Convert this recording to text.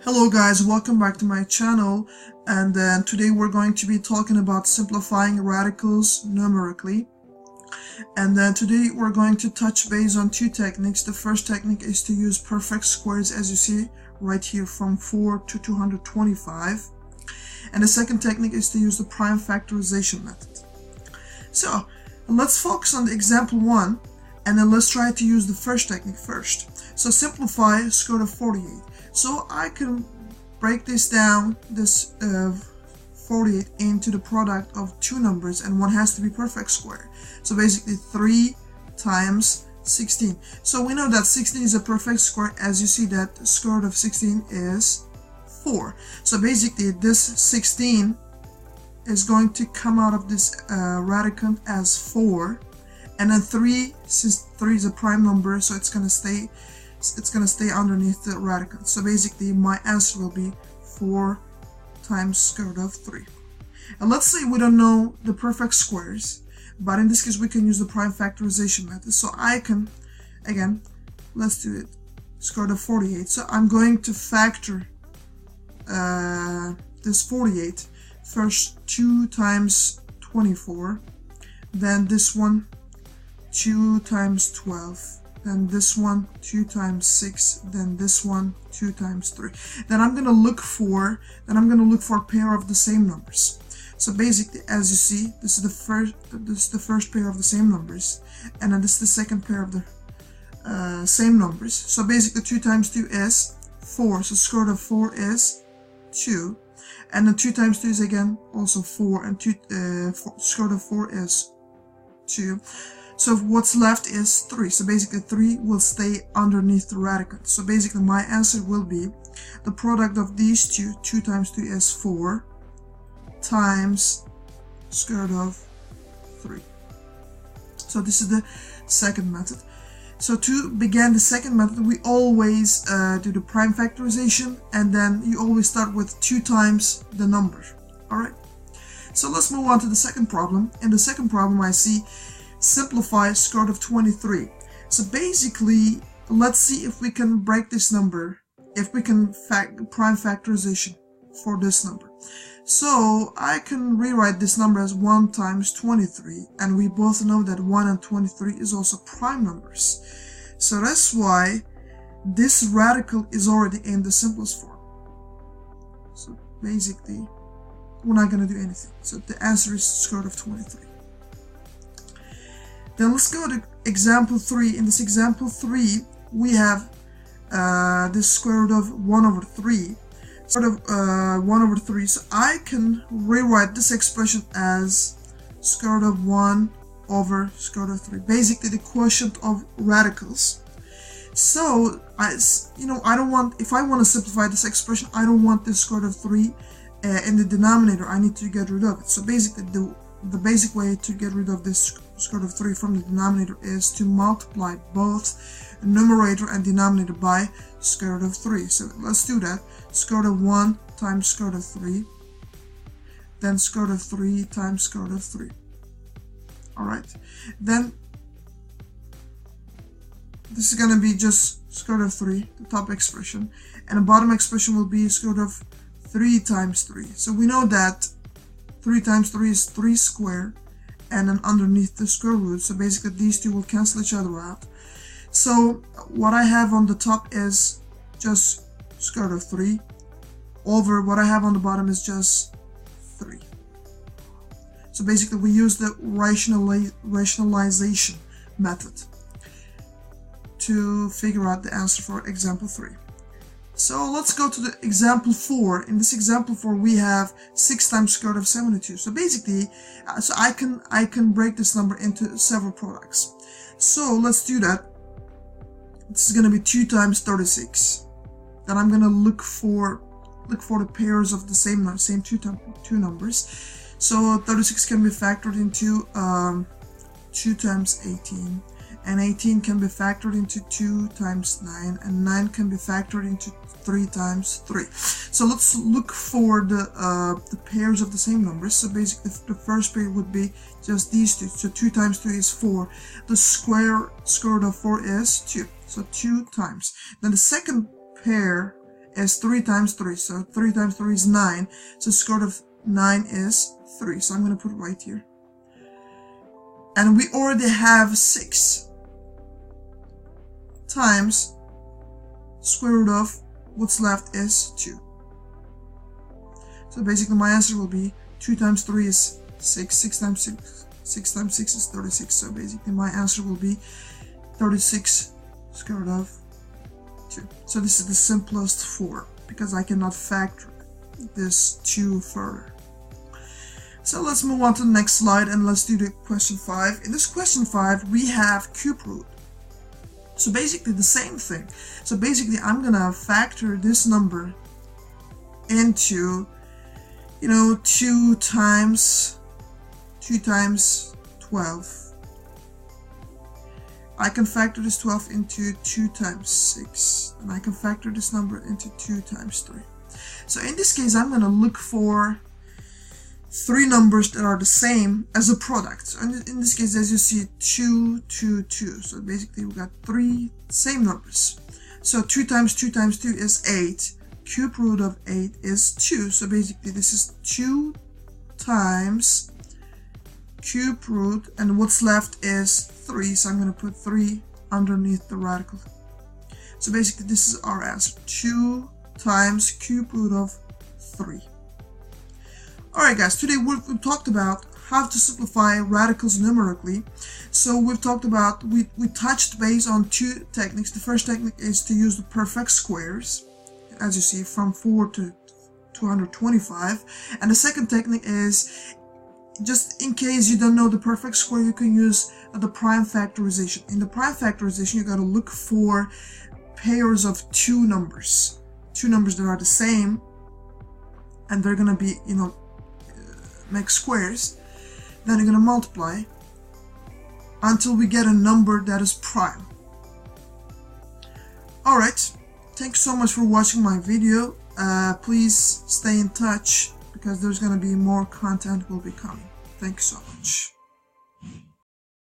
Hello guys, welcome back to my channel, and then today we're going to be talking about simplifying radicals numerically. And then today we're going to touch base on two techniques. The first technique is to use perfect squares, as you see right here, from 4 to 225. And the second technique is to use the prime factorization method. So let's focus on the example 1, and then let's try to use the first technique first. So simplify square root of 48. So I can break this down, this 48, into the product of two numbers, and one has to be perfect square. So basically 3 times 16. So we know that 16 is a perfect square, as you see that the square root of 16 is 4. So basically this 16 is going to come out of this radicand as 4, and then 3, since 3 is a prime number, so it's going to stay underneath the radicand. So basically my answer will be 4 times square root of 3. And let's say we don't know the perfect squares, but in this case we can use the prime factorization method. So I can, again, let's do it, square root of 48. So I'm going to factor this 48 first, 2 times 24, then this one 2 times 12, then this one 2 times 6, then this one 2 times 3. Then I'm gonna look for a pair of the same numbers. So basically, as you see, this is the first pair of the same numbers, and then this is the second pair of the same numbers. So basically 2 times 2 is 4, so square root of 4 is 2, and then 2 times 2 is again also 4, and square root of 4 is 2. So what's left is 3. So basically 3 will stay underneath the radicand. So basically my answer will be the product of these two. 2 times 2 is 4 times square root of 3. So this is the second method. So to begin the second method, we always do the prime factorization, and then you always start with 2 times the number. Alright, so let's move on to the second problem. In the second problem I see simplify square root of 23. So basically, let's see if we can break this number, if we can prime factorization for this number. So I can rewrite this number as 1 times 23, and we both know that 1 and 23 is also prime numbers. So that's why this radical is already in the simplest form. So basically, we're not going to do anything. So the answer is square root of 23. Then let's go to example 3. In this example 3, we have this square root of 1 over 3. Square root of 1 over 3. So I can rewrite this expression as square root of 1 over square root of 3. Basically the quotient of radicals. So I don't want, if I want to simplify this expression, I don't want this square root of 3 in the denominator. I need to get rid of it. So basically the basic way to get rid of this square root of 3 from the denominator is to multiply both numerator and denominator by square root of 3. So let's do that. Square root of 1 times square root of 3, then square root of 3 times square root of 3. Alright, then this is going to be just square root of 3, the top expression, and the bottom expression will be square root of 3 times 3. So we know that 3 times 3 is 3 squared, and then underneath the square root. So basically these two will cancel each other out. So what I have on the top is just square root of 3 over what I have on the bottom is just 3. So basically we use the rationalization method to figure out the answer for example 3. So let's go to the example 4. In this example 4, we have 6 times square root of 72. So basically, I can break this number into several products. So let's do that. This is going to be 2 times 36. Then I'm going to look for the pairs of the same two numbers. So 36 can be factored into 2 times 18. And 18 can be factored into 2 times 9, and 9 can be factored into 3 times 3. So let's look for the pairs of the same numbers. So basically the first pair would be just these two. So 2 times 3 is 4. The square root of 4 is 2. So 2 times. Then the second pair is 3 times 3. So 3 times 3 is 9. So square root of 9 is 3. So I'm going to put it right here. And we already have 6 times square root of what's left is 2. So basically my answer will be 2 times 3 is 6. 6 times 6 is 36. So basically my answer will be 36 square root of 2. So this is the simplest form because I cannot factor this 2 further. So let's move on to the next slide and let's do the question 5. In this question 5 we have cube root. So basically the same thing. So basically I'm gonna factor this number into, 2 times 12. I can factor this 12 into 2 times 6, and I can factor this number into 2 times 3. So in this case I'm gonna look for 3 numbers that are the same as a product. So in this case, as you see, 2, 2, 2. So basically we got 3 same numbers. So 2 times 2 times 2 is 8. Cube root of 8 is 2. So basically this is 2 times cube root, and what's left is 3. So I'm going to put 3 underneath the radical. So basically this is our answer. 2 times cube root of 3. Alright guys, today we've talked about how to simplify radicals numerically. So we've talked about, we touched base on 2 techniques. The first technique is to use the perfect squares, as you see, from 4 to 225. And the second technique is, just in case you don't know the perfect square, you can use the prime factorization. In the prime factorization, you got to look for pairs of 2 numbers. 2 numbers that are the same, and they're going to be, make squares. Then you're going to multiply until we get a number that is prime. Alright, thanks so much for watching my video. Please stay in touch because there's going to be more content will be coming. Thanks so much.